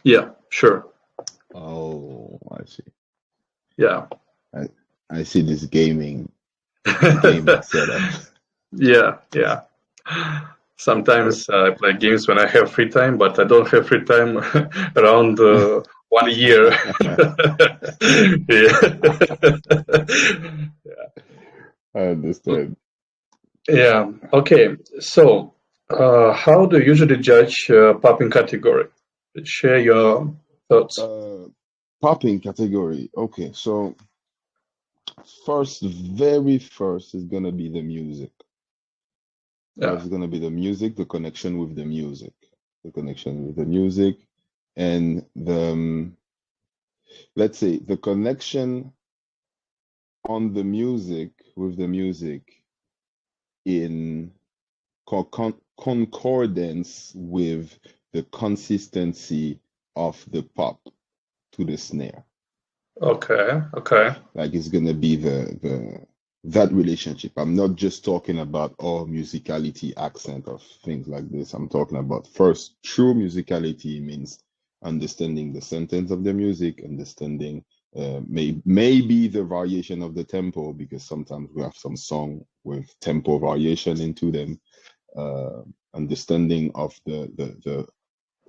Yeah, sure. Oh, I see. Yeah. I I see this gaming setup. Yeah, yeah. Sometimes I play games when I have free time, but I don't have free time around 1 year. Yeah. I understand. Yeah. Okay. So, how do you usually judge popping category? Share your thoughts. Uh, Popping category. Okay, so very first is gonna be the music. Yeah. First is gonna be the music, the connection with the music, the connection with the music, and let's say the connection on the music with the music in concordance with the consistency of the pop to the snare. Okay. Okay. Like it's gonna be the that relationship. I'm not just talking about all musicality, accent of things like this. I'm talking about first true musicality means understanding the sentence of the music, understanding maybe the variation of the tempo, because sometimes we have some song with tempo variation into them. Uh, Understanding of the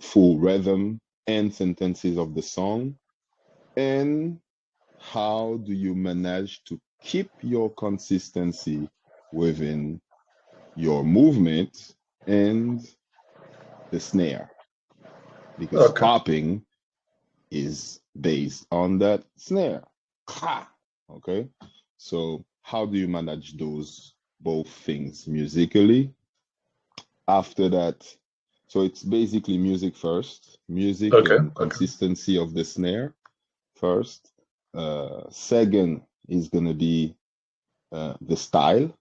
full rhythm and sentences of the song, and how do you manage to keep your consistency within your movement and the snare? Because Okay. popping is based on that snare. Okay, so how do you manage those both things musically? After that, so it's basically music first, music Okay. and Okay. consistency of the snare first. Second is gonna be the style.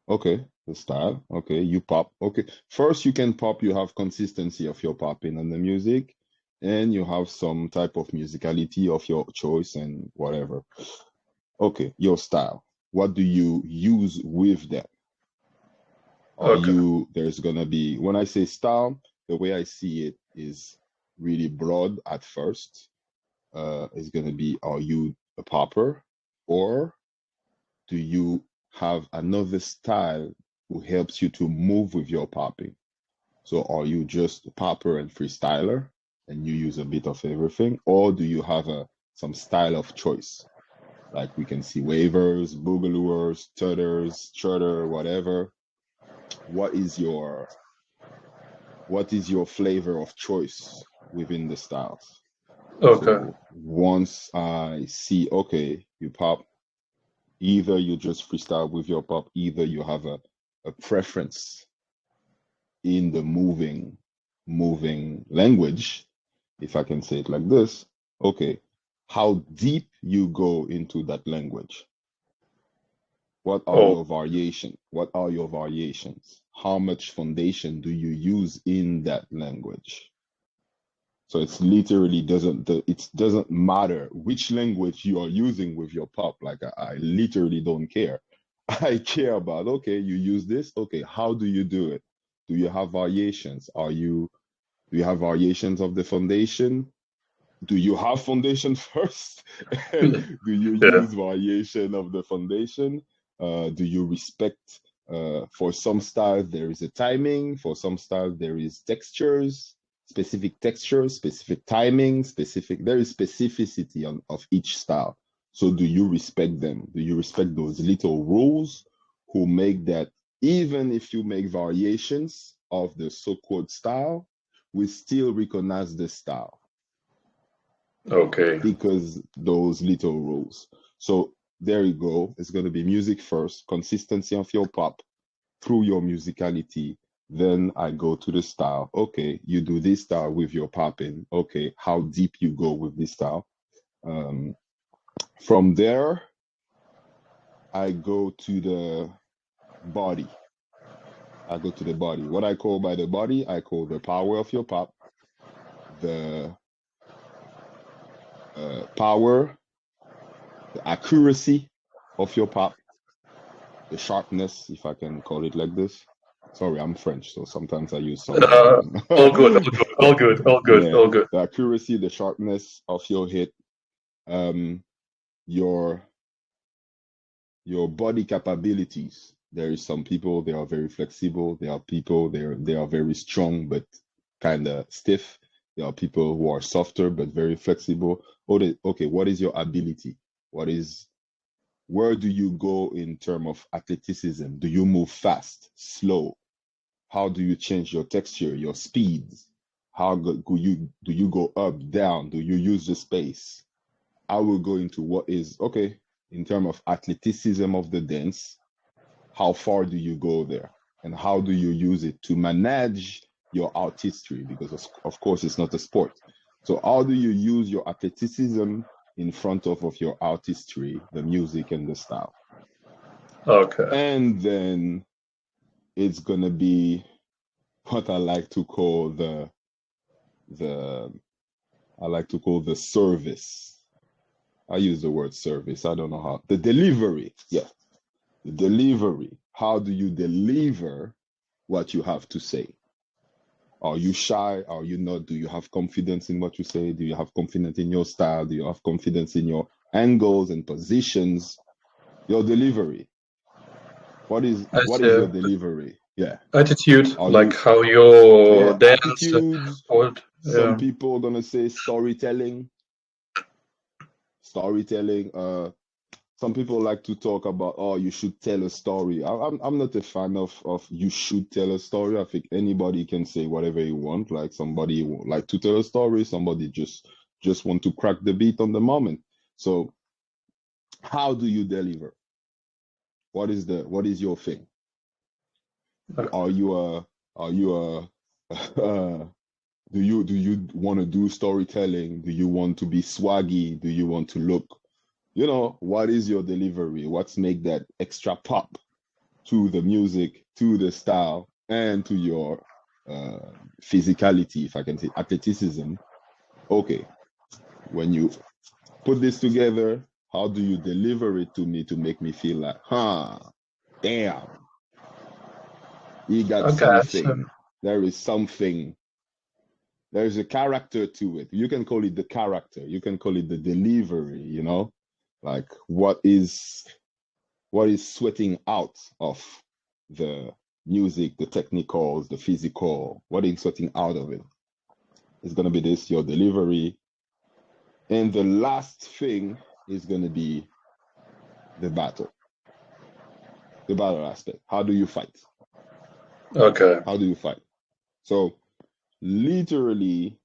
Okay, the style. Okay, you pop. Okay, first you can pop. You have consistency of your popping on the music, and you have some type of musicality of your choice and whatever. Okay, your style. What do you use with that? Are Okay. you, there's gonna be, when I say style, the way I see it is really broad at first. It's gonna be, are you a popper, or do you have another style who helps you to move with your popping? So are you just a popper and freestyler and you use a bit of everything, or do you have some style of choice? Like we can see wavers, boogalooers, tutters, strutter, whatever. What is your flavor of choice within the styles? Okay. So once I see, okay, you pop, either you just freestyle with your pop, either you have a preference in the moving language, if I can say it like this. Okay, how deep you go into that language? What are Oh. your variation? What are your variations? How much foundation do you use in that language? So it's literally it doesn't matter which language you are using with your pop. Like I literally don't care. I care about, okay, you use this. Okay, how do you do it? Do you have variations? Do you have variations of the foundation? Do you have foundation first? And do you Yeah. use variation of the foundation? Do you respect, for some styles there is a timing, for some styles there is textures, specific timing, there is specificity of each style. So do you respect them? Do you respect those little rules who make that even if you make variations of the so-called style, we still recognize the style? Okay. Because those little rules. So there you go. It's going to be music first, consistency of your pop through your musicality. Then I go to the style. Okay, you do this style with your popping. Okay, how deep you go with this style. Um, from there, I go to the body. I go to the body. What I call by the body, I call the power of your pop, the power, the accuracy of your pop, the sharpness, if I can call it like this. Sorry, I'm French, so sometimes I use some. All good, all good, all good, all good, Yeah, all good. the accuracy, the sharpness of your hit, um, your body capabilities. There is some people they are very flexible. There are people they are very strong but kind of stiff. There are people who are softer but very flexible. Okay, what is your ability? Where do you go in terms of athleticism? Do you move fast, slow? How do you change your texture, your speeds? Do you go up, down? Do you use the space? I will go into what is okay in terms of athleticism of the dance. How far do you go there? And how do you use it to manage your artistry? Because of course it's not a sport. So how do you use your athleticism in front of your artistry, the music and the style? Okay. And then it's gonna be what I like to call the service. I use the word service. I don't know how. The delivery. Yeah. The delivery. How do you deliver what you have to say? Are you shy? Are you not? Do you have confidence in what you say? Do you have confidence in your style? Do you have confidence in your angles and positions? Your delivery. What is your delivery? Yeah. Attitude, Are like you how you dance, attitudes? what, Some yeah. people are gonna say storytelling. Storytelling. Some people like to talk about, oh, you should tell a story. I'm not a fan of you should tell a story. I think anybody can say whatever you want. Like somebody like to tell a story, somebody just want to crack the beat on the moment. So how do you deliver? What is your thing? Are you a do you want to do storytelling? Do you want to be swaggy? Do you want to look, what is your delivery? What's make that extra pop to the music, to the style, and to your physicality, if I can say athleticism? Okay, when you put this together, how do you deliver it to me to make me feel like, damn, he got Okay, so, something. There is something. There's a character to it. You can call it the character. You can call it the delivery, like what is sweating out of the music, the technicals, the physical, what is sweating out of it. It's going to be this, your delivery. And the last thing is going to be the battle aspect. How do you fight? okay. How do you fight? So literally,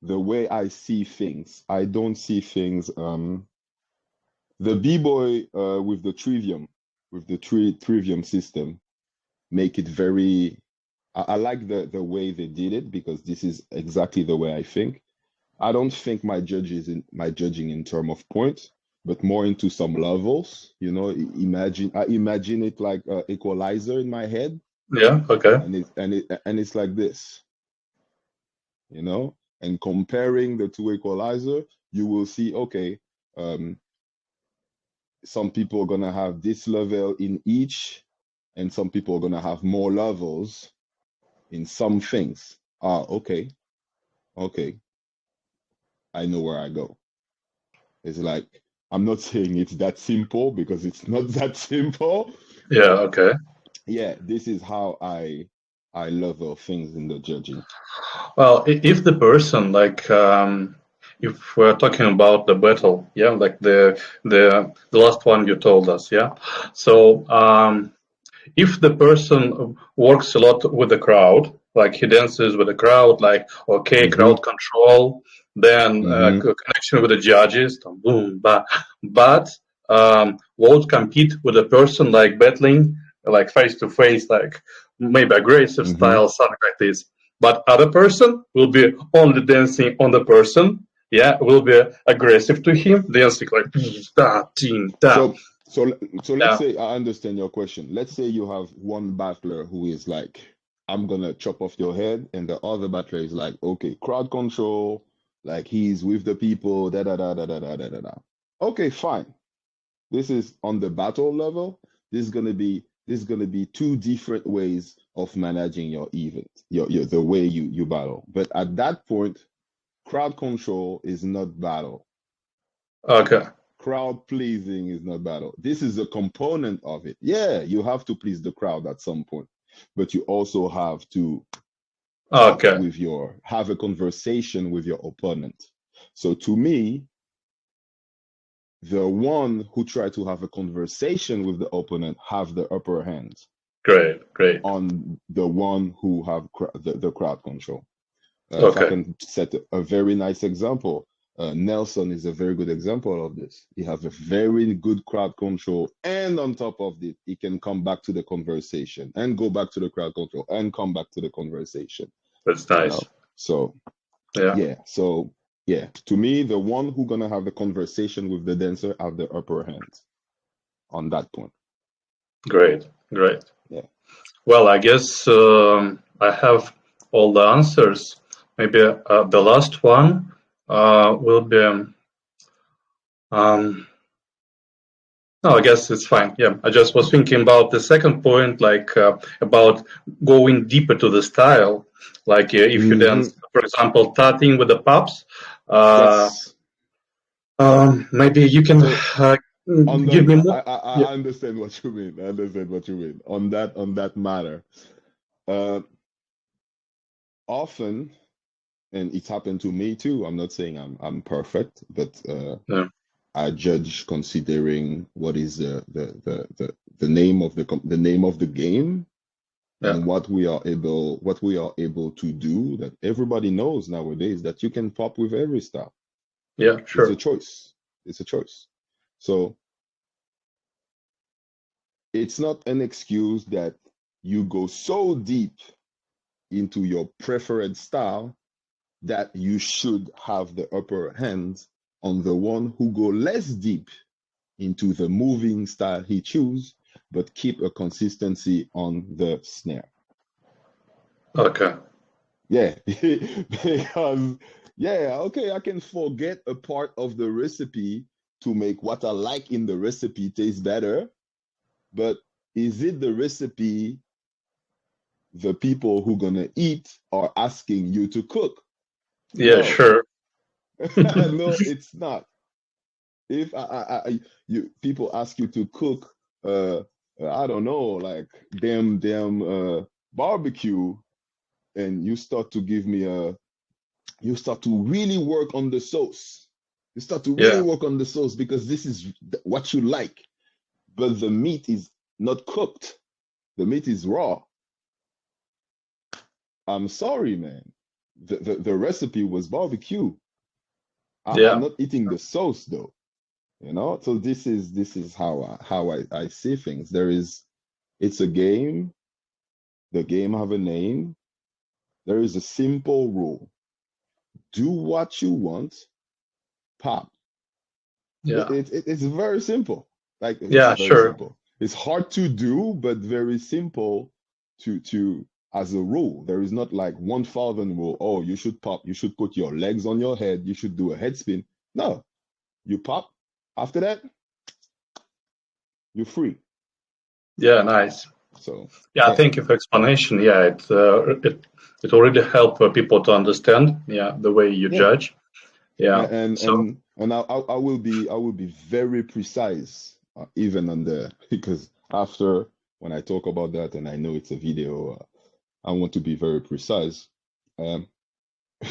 the way I see things, I don't see things, the b-boy with the trivium system, make it very, I like the way they did it, because this is exactly the way I think. I don't think my judging in term of points, but more into some levels. I imagine it like an equalizer in my head, Yeah, okay. and it's like this, and comparing the two equalizer, you will see, okay, some people are gonna have this level in each, and some people are gonna have more levels in some things. Okay, I know where I go. It's like, I'm not saying it's that simple, because it's not that simple. Yeah, okay. Yeah, this is how I level things in the judging. Well, if the person, like, if we're talking about the battle, yeah, like the last one you told us, yeah. So, if the person works a lot with the crowd, like he dances with the crowd, like, okay, Mm-hmm. crowd control, then Mm-hmm. connection with the judges, boom, but won't compete with a person like battling, like face to face, like maybe aggressive Mm-hmm. style, something like this. But other person will be only dancing on the person, yeah, will be aggressive to him, dancing like da, ding, da, So let's yeah, say I understand your question. Let's say you have one battler who is like, I'm gonna chop off your head, and the other battler is like, okay, crowd control, like he's with the people, da da da da da da da da. Okay, fine. This is on the battle level. This is gonna be There's going to be two different ways of managing your event, the way you battle. But at that point, crowd control is not battle. Okay. Crowd pleasing is not battle. This is a component of it. Yeah, you have to please the crowd at some point, but you also have to Okay. have a conversation with your opponent. So to me, the one who try to have a conversation with the opponent have the upper hand. Great. On the one who have the crowd control. Okay. If I can set a very nice example, Nelson is a very good example of this. He has a very good crowd control, and on top of it, he can come back to the conversation and go back to the crowd control and come back to the conversation. That's nice. You know? So yeah. So to me, the one who gonna have the conversation with the dancer have the upper hand on that point. Great. Yeah. Well, I guess I have all the answers. Maybe the last one will be. No, I guess it's fine. Yeah, I just was thinking about the second point, like about going deeper to the style. Like if you dance, for example, tatting with the pups, Yes. maybe you can give me more. I understand what you mean. I understand what you mean on that matter. Often, and it's happened to me too. I'm not saying I'm perfect, but I judge considering what is the name of the name of the game, and what we are able to do. That everybody knows nowadays that you can pop with every style. Yeah, sure. It's a choice. So it's not an excuse that you go so deep into your preferred style that you should have the upper hand on the one who go less deep into the moving style he choose, but keep a consistency on the snare. Okay. Yeah, because okay, I can forget a part of the recipe to make what I like in the recipe taste better, but is it the recipe the people who gonna eat are asking you to cook? Yeah, No. sure. No, it's not. If people ask you to cook, I don't know, like damn barbecue, and you start to really work on the sauce. You start to really work on the sauce because this is what you like, but the meat is not cooked. The meat is raw. I'm sorry, man. The recipe was barbecue. I'm not eating the sauce though. You know, so this is how I see things. It's a game. The game have a name. There is a simple rule. Do what you want, pop. Yeah. It's very simple. Like it's very sure. Simple. It's hard to do, but very simple to as a rule. There is not like 1,000 rule. Oh, you should pop. You should put your legs on your head. You should do a head spin. No, you pop. After that, you're free. Yeah, nice. So thank you for explanation. Yeah, it already help people to understand. Yeah, the way you judge. Yeah, and I will be very precise even on the because after when I talk about that and I know it's a video, I want to be very precise.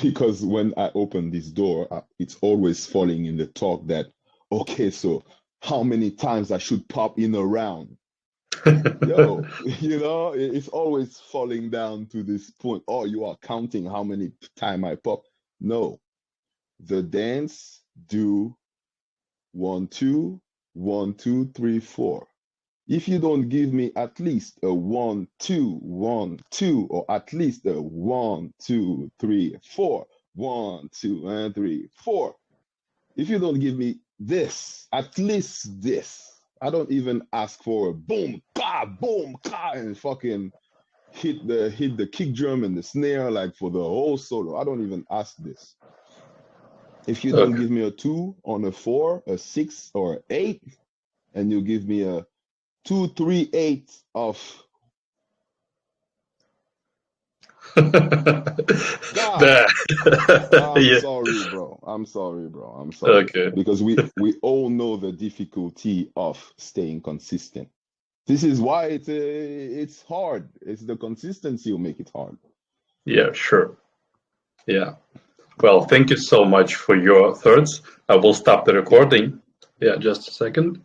Because when I open this door, it's always falling in the talk that, okay, so how many times I should pop in a round? Yo, you know, it's always falling down to this point. Oh, you are counting how many time I pop. No, the dance do 1, 2, 1, 2, 3, 4. If you don't give me at least a 1, 2, 1, 2, or at least a 1, 2, 3, 4, 1, 2, and 3, 4. If you don't give me this, at least this, I don't even ask for a boom, ka, and fucking hit the kick drum and the snare like for the whole solo. I don't even ask this. If you don't give me a 2 on a 4, a 6, or 8, and you give me a 2/3/8 of God. There. I'm Yeah. sorry, bro. I'm sorry, bro. I'm sorry. Okay. Because we all know the difficulty of staying consistent. This is why it's hard. It's the consistency will make it hard. Yeah, sure. Yeah. Well, thank you so much for your thoughts. I will stop the recording. Yeah, just a second.